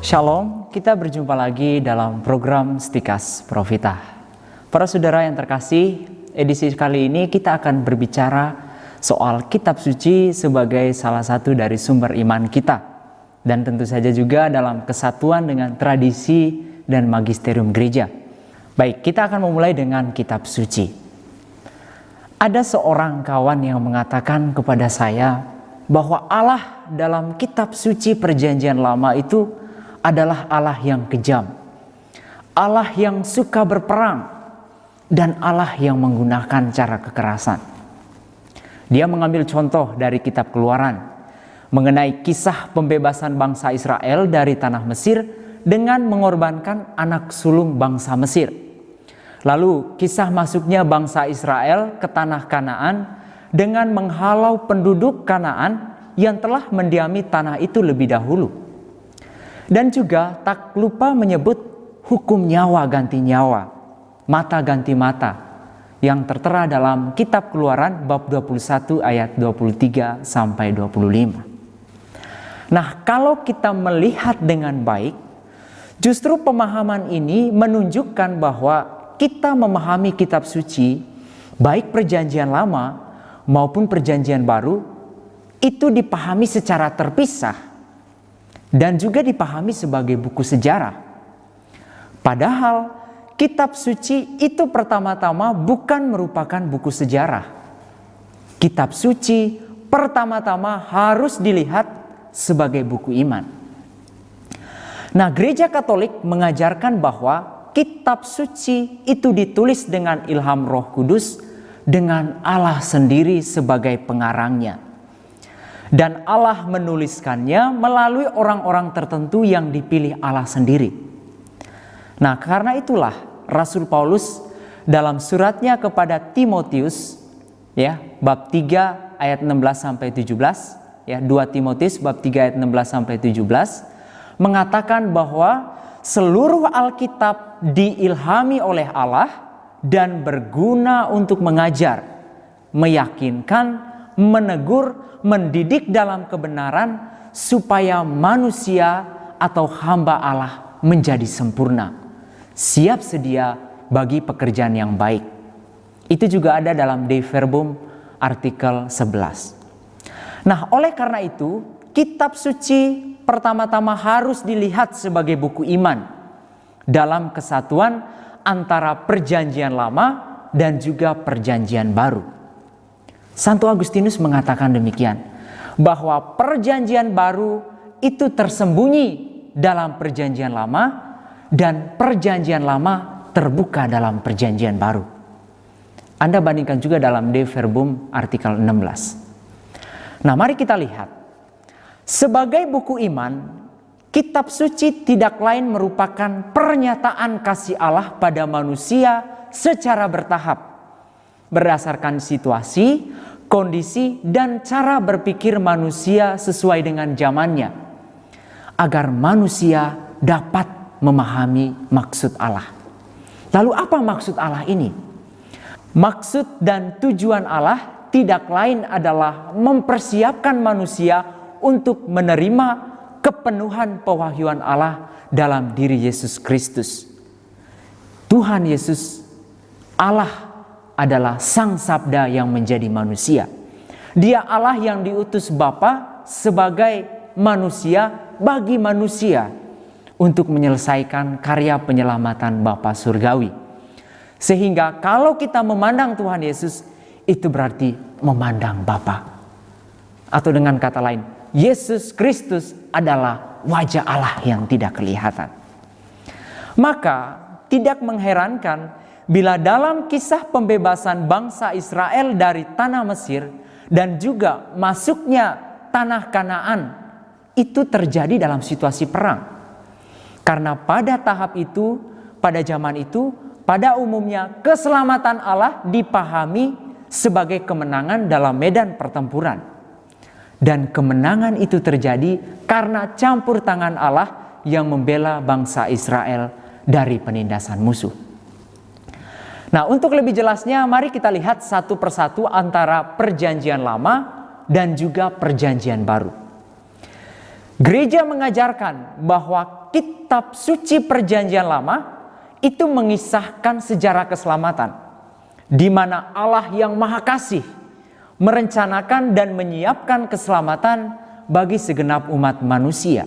Shalom, kita berjumpa lagi dalam program Stikas Profita. Para saudara yang terkasih, edisi kali ini kita akan berbicara soal kitab suci sebagai salah satu dari sumber iman kita. Dan tentu saja juga dalam kesatuan dengan tradisi dan magisterium gereja. Baik, kita akan memulai dengan kitab suci. Ada seorang kawan yang mengatakan kepada saya bahwa Allah dalam kitab suci perjanjian lama itu adalah Allah yang kejam, Allah yang suka berperang, dan Allah yang menggunakan cara kekerasan. Dia mengambil contoh dari kitab Keluaran mengenai kisah pembebasan bangsa Israel dari tanah Mesir dengan mengorbankan anak sulung bangsa Mesir. Lalu kisah masuknya bangsa Israel ke tanah Kanaan dengan menghalau penduduk Kanaan yang telah mendiami tanah itu lebih dahulu. Dan juga tak lupa menyebut hukum nyawa ganti nyawa, mata ganti mata, yang tertera dalam kitab Keluaran bab 21 ayat 23 sampai 25. Nah, kalau kita melihat dengan baik, justru pemahaman ini menunjukkan bahwa kita memahami kitab suci, baik perjanjian lama maupun perjanjian baru, itu dipahami secara terpisah dan juga dipahami sebagai buku sejarah. Padahal kitab suci itu pertama-tama bukan merupakan buku sejarah. Kitab suci pertama-tama harus dilihat sebagai buku iman. Nah, Gereja Katolik mengajarkan bahwa kitab suci itu ditulis dengan ilham Roh Kudus dengan Allah sendiri sebagai pengarangnya. Dan Allah menuliskannya melalui orang-orang tertentu yang dipilih Allah sendiri. Nah, karena itulah Rasul Paulus dalam suratnya kepada Timotius, bab 3 ayat 16 sampai 17, 2 Timotius bab 3 ayat 16 sampai 17 mengatakan bahwa seluruh Alkitab diilhami oleh Allah dan berguna untuk mengajar, meyakinkan, menegur, mendidik dalam kebenaran supaya manusia atau hamba Allah menjadi sempurna, siap sedia bagi pekerjaan yang baik. Itu juga ada dalam Dei Verbum artikel 11. Nah, oleh karena itu, kitab suci pertama-tama harus dilihat sebagai buku iman dalam kesatuan antara perjanjian lama dan juga perjanjian baru. Santo Agustinus mengatakan demikian, bahwa perjanjian baru itu tersembunyi dalam perjanjian lama dan perjanjian lama terbuka dalam perjanjian baru. Anda bandingkan juga dalam Dei Verbum artikel 16. Nah, mari kita lihat. Sebagai buku iman, kitab suci tidak lain merupakan pernyataan kasih Allah pada manusia secara bertahap, berdasarkan situasi, kondisi, dan cara berpikir manusia sesuai dengan zamannya, agar manusia dapat memahami maksud Allah. Lalu apa maksud Allah ini? Maksud dan tujuan Allah tidak lain adalah mempersiapkan manusia untuk menerima kepenuhan pewahyuan Allah dalam diri Yesus Kristus. Tuhan Yesus, Allah adalah Sang Sabda yang menjadi manusia. Dia Allah yang diutus Bapa sebagai manusia bagi manusia untuk menyelesaikan karya penyelamatan Bapa surgawi. Sehingga kalau kita memandang Tuhan Yesus, itu berarti memandang Bapa. Atau dengan kata lain, Yesus Kristus adalah wajah Allah yang tidak kelihatan. Maka tidak mengherankan bila dalam kisah pembebasan bangsa Israel dari tanah Mesir dan juga masuknya tanah Kanaan itu terjadi dalam situasi perang. Karena pada tahap itu, pada zaman itu, pada umumnya keselamatan Allah dipahami sebagai kemenangan dalam medan pertempuran. Dan kemenangan itu terjadi karena campur tangan Allah yang membela bangsa Israel dari penindasan musuh. Nah, untuk lebih jelasnya mari kita lihat satu persatu antara perjanjian lama dan juga perjanjian baru. Gereja mengajarkan bahwa kitab suci Perjanjian Lama itu mengisahkan sejarah keselamatan, di mana Allah yang Maha Kasih merencanakan dan menyiapkan keselamatan bagi segenap umat manusia.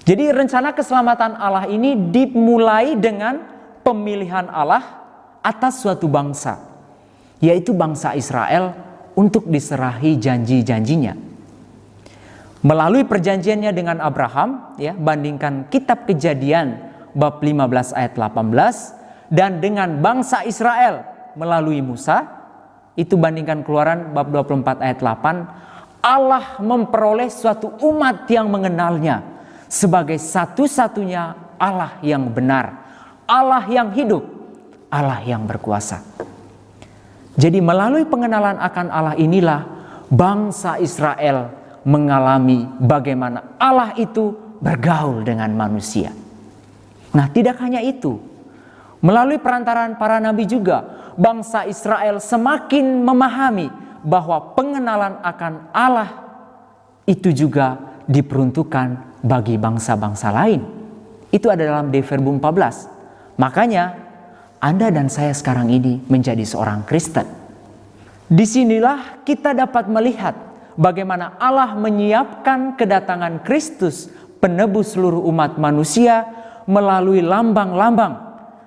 Jadi rencana keselamatan Allah ini dimulai dengan pemilihan Allah atas suatu bangsa, yaitu bangsa Israel, untuk diserahi janji-janjinya. Melalui perjanjiannya dengan Abraham, ya, bandingkan kitab Kejadian bab 15 ayat 18, dan dengan bangsa Israel melalui Musa, itu bandingkan Keluaran bab 24 ayat 8, Allah memperoleh suatu umat yang mengenalnya sebagai satu-satunya Allah yang benar, Allah yang hidup, Allah yang berkuasa. Jadi melalui pengenalan akan Allah inilah bangsa Israel mengalami bagaimana Allah itu bergaul dengan manusia. Nah, tidak hanya itu, melalui perantaraan para nabi juga bangsa Israel semakin memahami bahwa pengenalan akan Allah itu juga diperuntukkan bagi bangsa-bangsa lain. Itu ada dalam Deverbum 14. Makanya Anda dan saya sekarang ini menjadi seorang Kristen. Disinilah kita dapat melihat bagaimana Allah menyiapkan kedatangan Kristus, penebus seluruh umat manusia, melalui lambang-lambang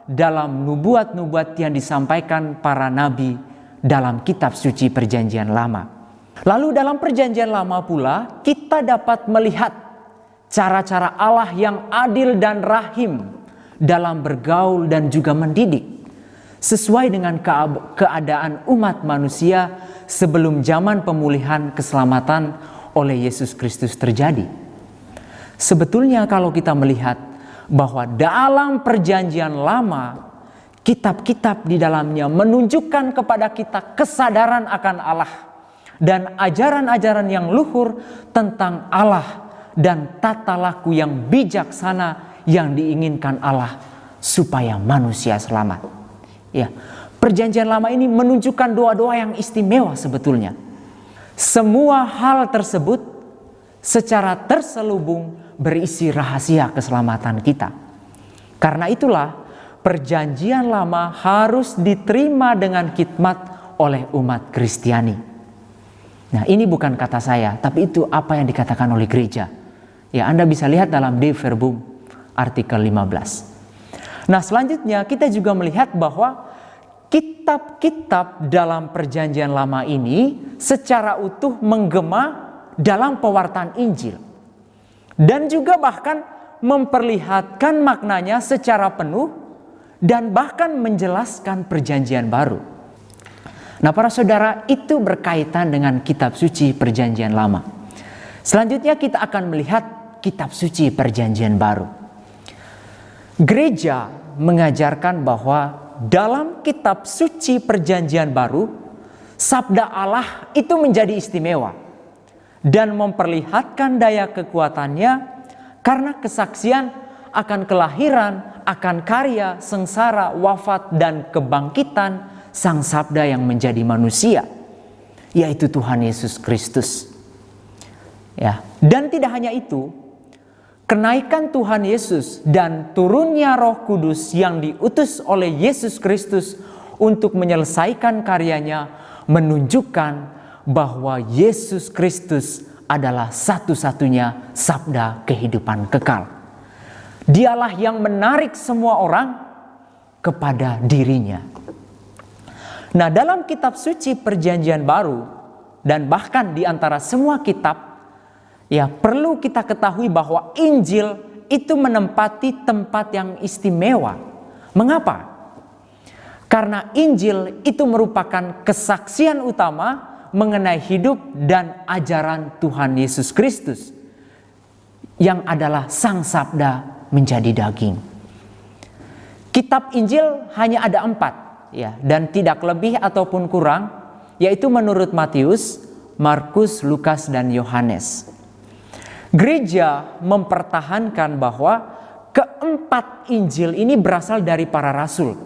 dalam nubuat-nubuat yang disampaikan para nabi dalam kitab suci Perjanjian Lama. Lalu dalam Perjanjian Lama pula kita dapat melihat cara-cara Allah yang adil dan rahim dalam bergaul dan juga mendidik, sesuai dengan keadaan umat manusia sebelum zaman pemulihan keselamatan oleh Yesus Kristus terjadi. Sebetulnya kalau kita melihat bahwa dalam Perjanjian Lama, kitab-kitab di dalamnya menunjukkan kepada kita kesadaran akan Allah dan ajaran-ajaran yang luhur tentang Allah dan tata laku yang bijaksana yang diinginkan Allah supaya manusia selamat. Ya, Perjanjian Lama ini menunjukkan doa-doa yang istimewa sebetulnya. Semua hal tersebut secara terselubung berisi rahasia keselamatan kita. Karena itulah Perjanjian Lama harus diterima dengan khidmat oleh umat Kristiani. Nah, ini bukan kata saya, tapi itu apa yang dikatakan oleh gereja. Ya, Anda bisa lihat dalam Deverbum artikel 15. Nah, selanjutnya kita juga melihat bahwa kitab-kitab dalam Perjanjian Lama ini secara utuh menggema dalam pewartaan Injil. Dan juga bahkan memperlihatkan maknanya secara penuh dan bahkan menjelaskan Perjanjian Baru. Nah, para saudara, itu berkaitan dengan kitab suci Perjanjian Lama. Selanjutnya kita akan melihat kitab suci Perjanjian Baru. Gereja mengajarkan bahwa dalam kitab suci Perjanjian Baru, sabda Allah itu menjadi istimewa dan memperlihatkan daya kekuatannya karena kesaksian akan kelahiran, akan karya, sengsara, wafat, dan kebangkitan Sang Sabda yang menjadi manusia, yaitu Tuhan Yesus Kristus. Ya, dan tidak hanya itu, kenaikan Tuhan Yesus dan turunnya Roh Kudus yang diutus oleh Yesus Kristus untuk menyelesaikan karyanya menunjukkan bahwa Yesus Kristus adalah satu-satunya sabda kehidupan kekal. Dialah yang menarik semua orang kepada dirinya. Nah, dalam kitab suci Perjanjian Baru dan bahkan di antara semua kitab, ya, perlu kita ketahui bahwa Injil itu menempati tempat yang istimewa. Mengapa? Karena Injil itu merupakan kesaksian utama mengenai hidup dan ajaran Tuhan Yesus Kristus yang adalah Sang Sabda menjadi daging. Kitab Injil hanya ada 4. Ya, dan tidak lebih ataupun kurang, yaitu menurut Matius, Markus, Lukas, dan Yohanes. Gereja mempertahankan bahwa keempat Injil ini berasal dari para rasul.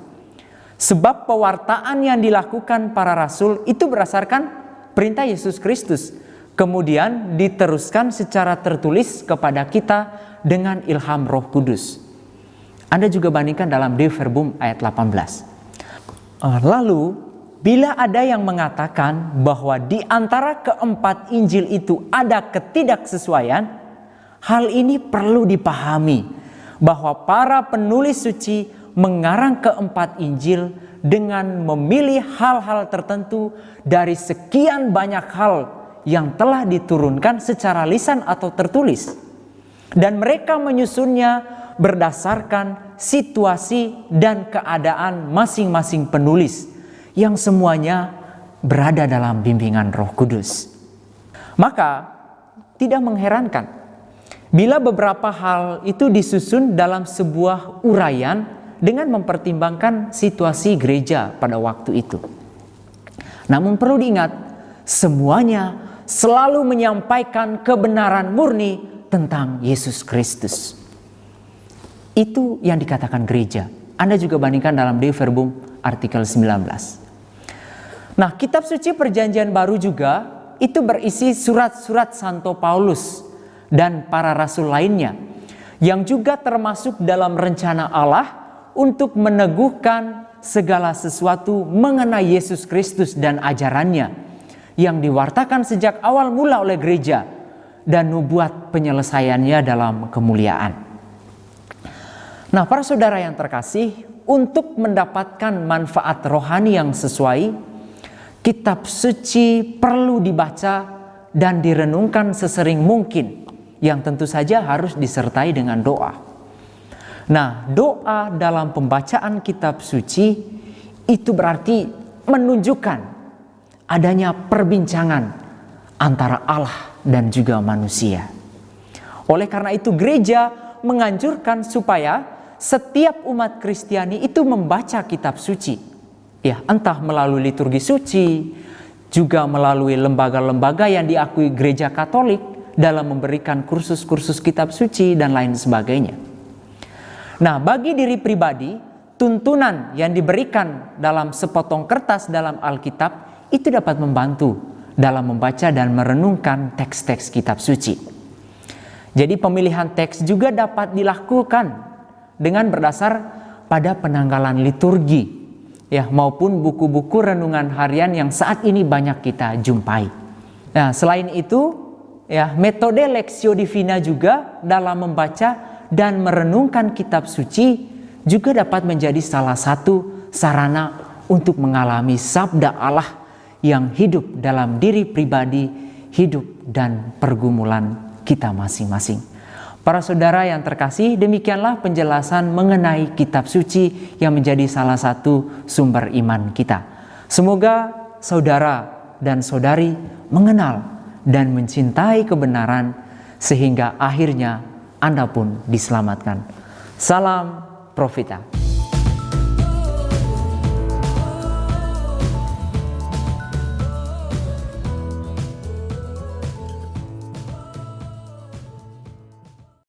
Sebab pewartaan yang dilakukan para rasul itu berdasarkan perintah Yesus Kristus. kemudian diteruskan secara tertulis kepada kita dengan ilham Roh Kudus. Anda juga bandingkan dalam De Verbum ayat 18. Lalu, bila ada yang mengatakan bahwa di antara keempat Injil itu ada ketidaksesuaian, hal ini perlu dipahami bahwa para penulis suci mengarang keempat Injil dengan memilih hal-hal tertentu dari sekian banyak hal yang telah diturunkan secara lisan atau tertulis. Dan mereka menyusunnya berdasarkan situasi dan keadaan masing-masing penulis yang semuanya berada dalam bimbingan Roh Kudus. Maka tidak mengherankan bila beberapa hal itu disusun dalam sebuah uraian dengan mempertimbangkan situasi gereja pada waktu itu. Namun perlu diingat, semuanya selalu menyampaikan kebenaran murni tentang Yesus Kristus. Itu yang dikatakan gereja. Anda juga bandingkan dalam De Verbum artikel 19. Nah, kitab suci perjanjian baru juga itu berisi surat-surat Santo Paulus dan para rasul lainnya yang juga termasuk dalam rencana Allah untuk meneguhkan segala sesuatu mengenai Yesus Kristus dan ajarannya yang diwartakan sejak awal mula oleh gereja dan nubuat penyelesaiannya dalam kemuliaan. Nah, para saudara yang terkasih, untuk mendapatkan manfaat rohani yang sesuai, kitab suci perlu dibaca dan direnungkan sesering mungkin, yang tentu saja harus disertai dengan doa. Nah, doa dalam pembacaan kitab suci itu berarti menunjukkan adanya perbincangan antara Allah dan juga manusia. Oleh karena itu gereja menganjurkan supaya setiap umat Kristiani itu membaca kitab suci. Ya, entah melalui liturgi suci, juga melalui lembaga-lembaga yang diakui gereja Katolik dalam memberikan kursus-kursus kitab suci dan lain sebagainya. Nah, bagi diri pribadi, tuntunan yang diberikan dalam sepotong kertas dalam Alkitab itu dapat membantu dalam membaca dan merenungkan teks-teks kitab suci. Jadi pemilihan teks juga dapat dilakukan dengan berdasar pada penanggalan liturgi, ya, maupun buku-buku renungan harian yang saat ini banyak kita jumpai. Nah, selain itu, ya, metode Lectio Divina juga dalam membaca dan merenungkan kitab suci juga dapat menjadi salah satu sarana untuk mengalami sabda Allah yang hidup dalam diri pribadi, hidup dan pergumulan kita masing-masing. Para saudara yang terkasih, demikianlah penjelasan mengenai kitab suci yang menjadi salah satu sumber iman kita. Semoga saudara dan saudari mengenal dan mencintai kebenaran sehingga akhirnya Anda pun diselamatkan. Salam Profita.